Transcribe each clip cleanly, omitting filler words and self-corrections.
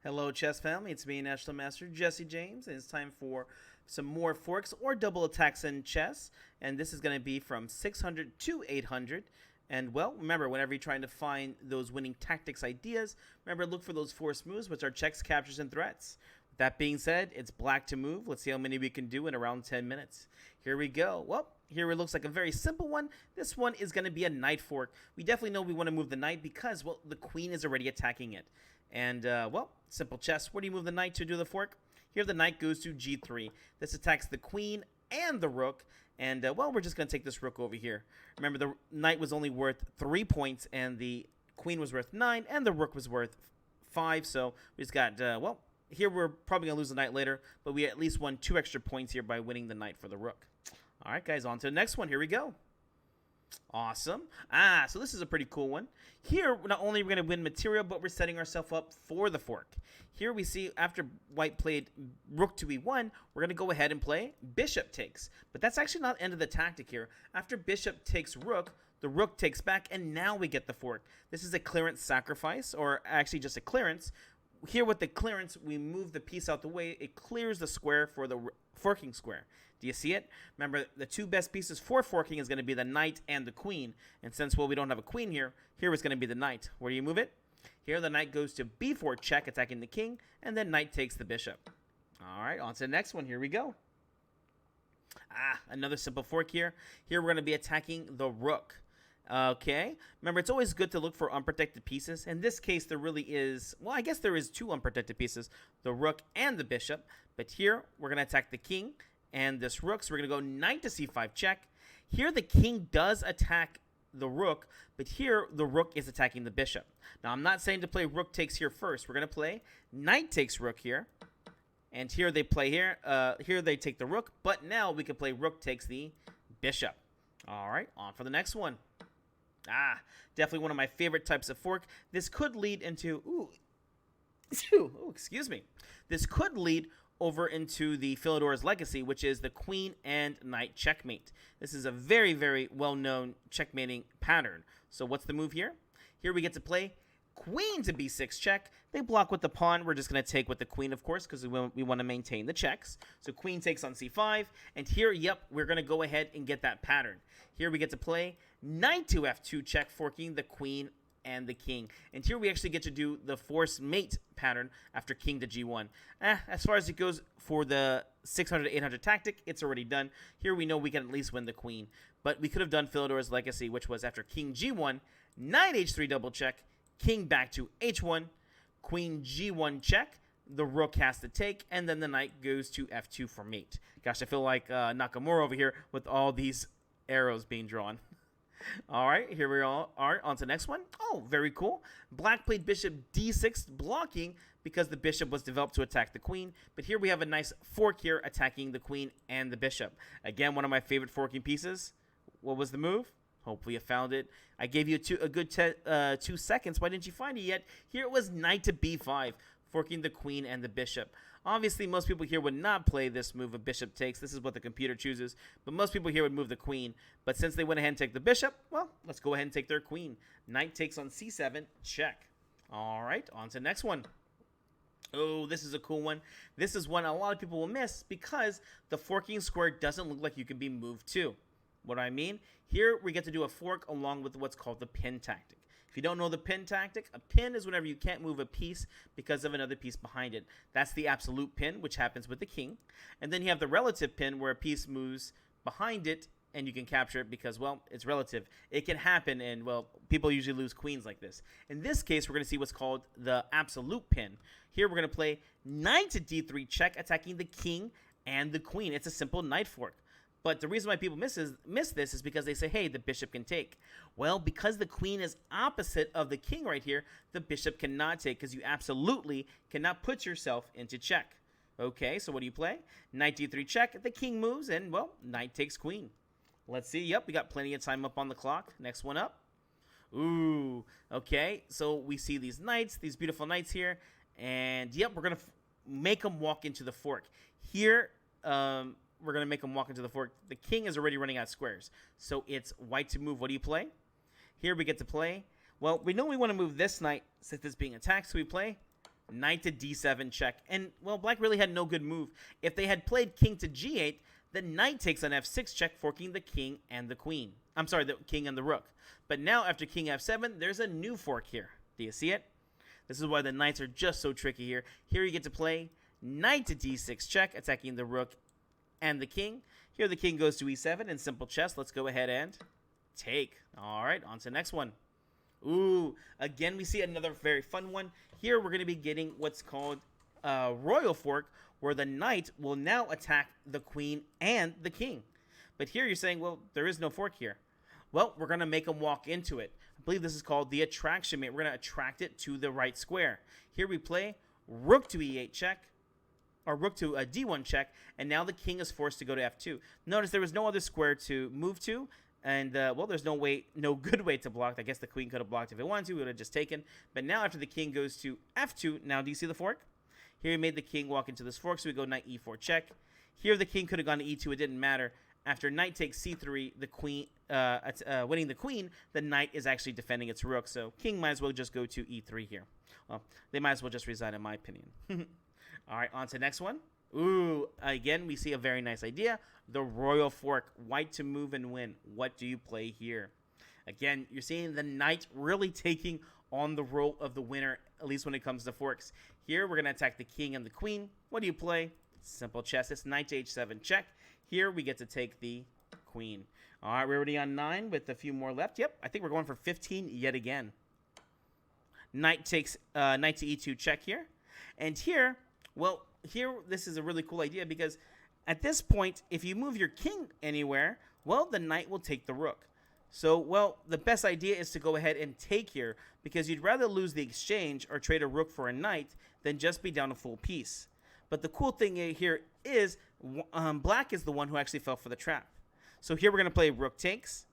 Hello, chess family. It's me, National Master Jesse James, and it's time for some more forks or double attacks in chess. And this is going to be from 600 to 800. And well, remember, whenever you're trying to find those winning tactics ideas, remember, look for those force moves, which are checks, captures, and threats. With that being said, it's black to move. Let's see how many we can do in around 10 minutes. Here we go. Well, here it looks like a very simple one. This one is going to be a knight fork. We definitely know we want to move the knight because, well, the queen is already attacking it. And, well, simple chess. Where do you move the knight to do the fork? Here the knight goes to g3. This attacks the queen and the rook. And, well, we're just going to take this rook over here. Remember, the knight was only worth 3 points, and the queen was worth 9, and the rook was worth 5. So we just got, well, here we're probably going to lose the knight later, but we at least won 2 extra points here by winning the knight for the rook. All right, guys, on to the next one. Here we go. Awesome. So this is a pretty cool one. Here, not only are we going to win material, but we're setting ourselves up for the fork. Here we see after white played rook to e1, we're going to go ahead and play bishop takes. But that's actually not the end of the tactic here. After bishop takes rook, the rook takes back, and now we get the fork. This is a clearance sacrifice, or actually just a clearance. Here with the clearance, we move the piece out the way. It clears the square for the forking square. Do you see it? Remember, the two best pieces for forking is going to be the knight and the queen. And since, well, we don't have a queen here, here is going to be the knight. Where do you move it? Here the knight goes to b4 check, attacking the king, and then knight takes the bishop. All right, on to the next one. Here we go. Another simple fork here. Here we're going to be attacking the rook. Okay, remember, it's always good to look for unprotected pieces. In this case, there really is, well, I guess there is 2 unprotected pieces, the rook and the bishop. But here, we're going to attack the king and this rook, so we're going to go knight to c5 check. Here, the king does attack the rook, but here, the rook is attacking the bishop. Now, I'm not saying to play rook takes here first. We're going to play knight takes rook here. And here they play here. Here they take the rook, but now we can play rook takes the bishop. All right, on for the next one. Definitely one of my favorite types of fork. This could lead into, excuse me. This could lead over into the Philidor's Legacy, which is the queen and knight checkmate. This is a very, very well-known checkmating pattern. So what's the move here? Here we get to play queen to b6 check. They block with the pawn. We're just going to take with the queen, of course, because we want to maintain the checks. So queen takes on c5. And here, yep, we're going to go ahead and get that pattern. Here we get to play knight to f2 check, forking the queen and the king. And here we actually get to do the force mate pattern after king to g1. As far as it goes for the 600 to 800 tactic, it's already done. Here we know we can at least win the queen. But we could have done Philidor's Legacy, which was after king g1, knight h3 double check, king back to h1, queen g1 check, the rook has to take, and then the knight goes to f2 for mate. Gosh, I feel like Nakamura over here with all these arrows being drawn. All right, here we are. On to the next one. Oh, very cool. Black played bishop d6, blocking because the bishop was developed to attack the queen. But here we have a nice fork here attacking the queen and the bishop. Again, one of my favorite forking pieces. What was the move? Hopefully you found it. I gave you a good 2 seconds. Why didn't you find it yet? Here it was knight to b5, forking the queen and the bishop. Obviously, most people here would not play this move of bishop takes. This is what the computer chooses. But most people here would move the queen. But since they went ahead and take the bishop, well, let's go ahead and take their queen. Knight takes on c7, check. All right, on to the next one. Oh, this is a cool one. This is one a lot of people will miss because the forking square doesn't look like you can be moved to. What do I mean? Here, we get to do a fork along with what's called the pin tactic. If you don't know the pin tactic, a pin is whenever you can't move a piece because of another piece behind it. That's the absolute pin, which happens with the king. And then you have the relative pin where a piece moves behind it and you can capture it because, well, it's relative. It can happen and, well, people usually lose queens like this. In this case, we're going to see what's called the absolute pin. Here, we're going to play knight to d3 check, attacking the king and the queen. It's a simple knight fork. But the reason why people miss this is because they say, hey, the bishop can take. Well, because the queen is opposite of the king right here, the bishop cannot take because you absolutely cannot put yourself into check. Okay, so what do you play? Knight d3 check, the king moves, and, well, knight takes queen. Let's see. Yep, we got plenty of time up on the clock. Next one up. Ooh, okay, so we see these knights, these beautiful knights here, and, yep, we're going to make them walk into the fork. Here, we're going to make them walk into the fork. The king is already running out of squares. So it's white to move. What do you play? Here we get to play. Well, we know we want to move this knight since it's being attacked. So we play knight to d7 check. And, well, black really had no good move. If they had played king to g8, the knight takes on f6 check, forking the king and the queen. I'm sorry, the king and the rook. But now after king f7, there's a new fork here. Do you see it? This is why the knights are just so tricky here. Here you get to play knight to d6 check, attacking the rook and the king. Here the king goes to e7 in simple chess. Let's go ahead and take. All right, on to the next one. Ooh, again, we see another very fun one. Here we're going to be getting what's called a royal fork, where the knight will now attack the queen and the king. But here you're saying, well, there is no fork here. Well, we're going to make them walk into it. I believe this is called the attraction mate. We're going to attract it to the right square. Here we play rook to e8 check, or rook to a d1 check, and now the king is forced to go to f2. Notice there was no other square to move to, and, well, there's no good way to block. I guess the queen could have blocked if it wanted to. We would have just taken. But now after the king goes to f2, now do you see the fork? Here we made the king walk into this fork, so we go knight e4 check. Here the king could have gone to e2. It didn't matter. After knight takes c3, the queen, winning the queen, the knight is actually defending its rook. So king might as well just go to e3 here. Well, they might as well just resign, in my opinion. All right, on to the next one. Ooh, again, we see a very nice idea. The royal fork, white to move and win. What do you play here? Again, you're seeing the knight really taking on the role of the winner, at least when it comes to forks. Here, we're going to attack the king and the queen. What do you play? Simple chess. It's knight to h7 check. Here, we get to take the queen. All right, we're already on 9 with a few more left. Yep, I think we're going for 15 yet again. Knight takes knight to e2 check here. And here, well, here, this is a really cool idea because at this point, if you move your king anywhere, well, the knight will take the rook. So, well, the best idea is to go ahead and take here because you'd rather lose the exchange or trade a rook for a knight than just be down a full piece. But the cool thing here is black is the one who actually fell for the trap. So here we're going to play rook takes.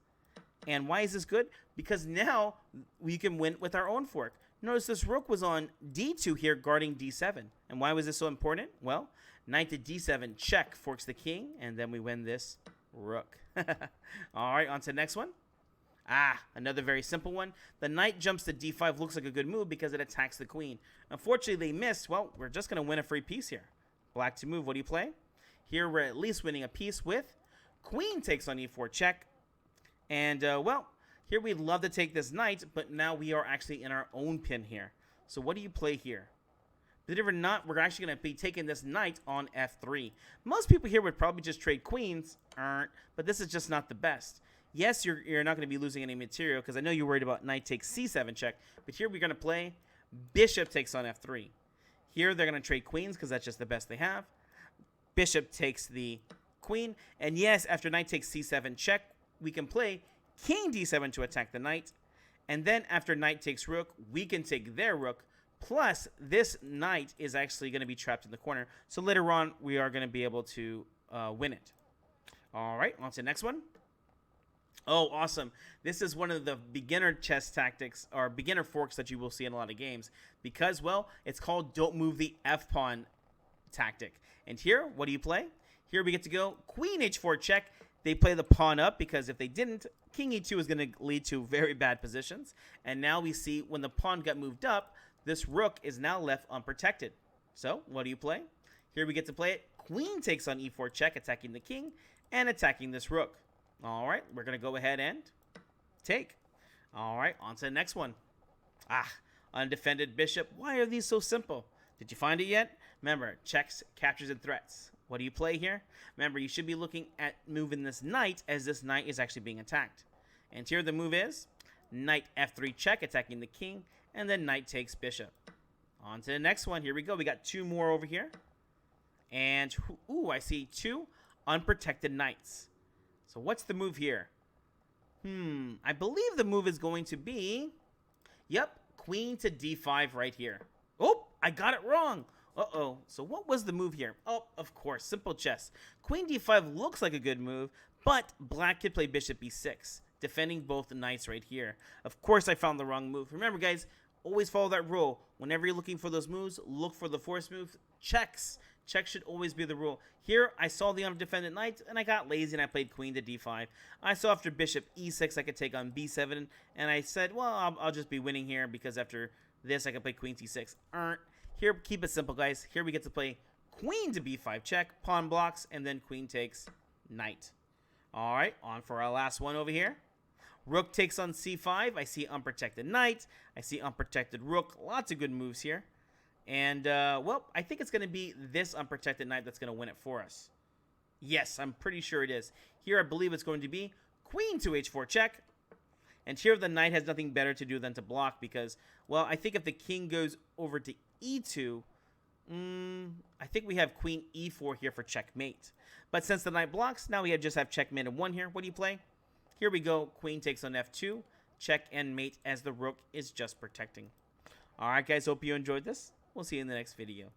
And why is this good? Because now we can win with our own fork. Notice this rook was on d2 here guarding d7. And why was this so important? Well, knight to d7 check forks the king, and then we win this rook. All right, on to the next one. Another very simple one. The knight jumps to d5 looks like a good move because it attacks the queen. Unfortunately, they missed. Well, we're just going to win a free piece here. Black to move. What do you play? Here, we're at least winning a piece with queen takes on e4 check. And, well, here we'd love to take this knight, but now we are actually in our own pin here. So what do you play here? Believe it or not, we're actually going to be taking this knight on f3. Most people here would probably just trade queens, but this is just not the best. Yes, you're not going to be losing any material because I know you're worried about knight takes c7 check, but here we're going to play bishop takes on f3. Here they're going to trade queens because that's just the best they have. Bishop takes the queen, and yes, after knight takes c7 check, we can play king d7 to attack the knight, and then after knight takes rook, we can take their rook, plus this knight is actually going to be trapped in the corner, so later on we are going to be able to win it. All right, on to the next one. Oh, awesome. This is one of the beginner chess tactics, or beginner forks that you will see in a lot of games, because, well, it's called don't move the f-pawn tactic. And here, what do you play? Here we get to go queen h4 check. They play the pawn up because if they didn't, king e2 is going to lead to very bad positions. And now we see when the pawn got moved up, this rook is now left unprotected. So what do you play? Here we get to play it. Queen takes on e4 check, attacking the king and attacking this rook. All right, we're going to go ahead and take. All right, on to the next one. Undefended bishop. Why are these so simple? Did you find it yet? Remember, checks, captures, and threats. What do you play here? Remember, you should be looking at moving this knight as this knight is actually being attacked. And here the move is knight f3 check, attacking the king, and then knight takes bishop. On to the next one. Here we go. We got two more over here. And, ooh, I see two unprotected knights. So what's the move here? I believe the move is going to be, yep, queen to d5 right here. Oh, I got it wrong. Uh-oh. So what was the move here? Oh, of course, simple chess. Queen d5 looks like a good move, but black could play bishop e6, defending both knights right here. Of course, I found the wrong move. Remember, guys, always follow that rule. Whenever you're looking for those moves, look for the force move. Checks. Checks should always be the rule. Here, I saw the undefended knight, and I got lazy, and I played queen to d5. I saw after bishop e6, I could take on b7, and I said, well, I'll just be winning here, because after this, I can play queen c6. Here, keep it simple, guys. Here we get to play queen to b5 check, pawn blocks, and then queen takes knight. All right, on for our last one over here. Rook takes on c5. I see unprotected knight. I see unprotected rook. Lots of good moves here. And, well, I think it's going to be this unprotected knight that's going to win it for us. Yes, I'm pretty sure it is. Here, I believe it's going to be queen to h4 check. And here, the knight has nothing better to do than to block because, well, I think if the king goes over to e2, I think we have queen e4 here for checkmate. But since the knight blocks, now we just have checkmate and 1 here. What do you play? Here we go. Queen takes on f2. Check and mate as the rook is just protecting. All right, guys. Hope you enjoyed this. We'll see you in the next video.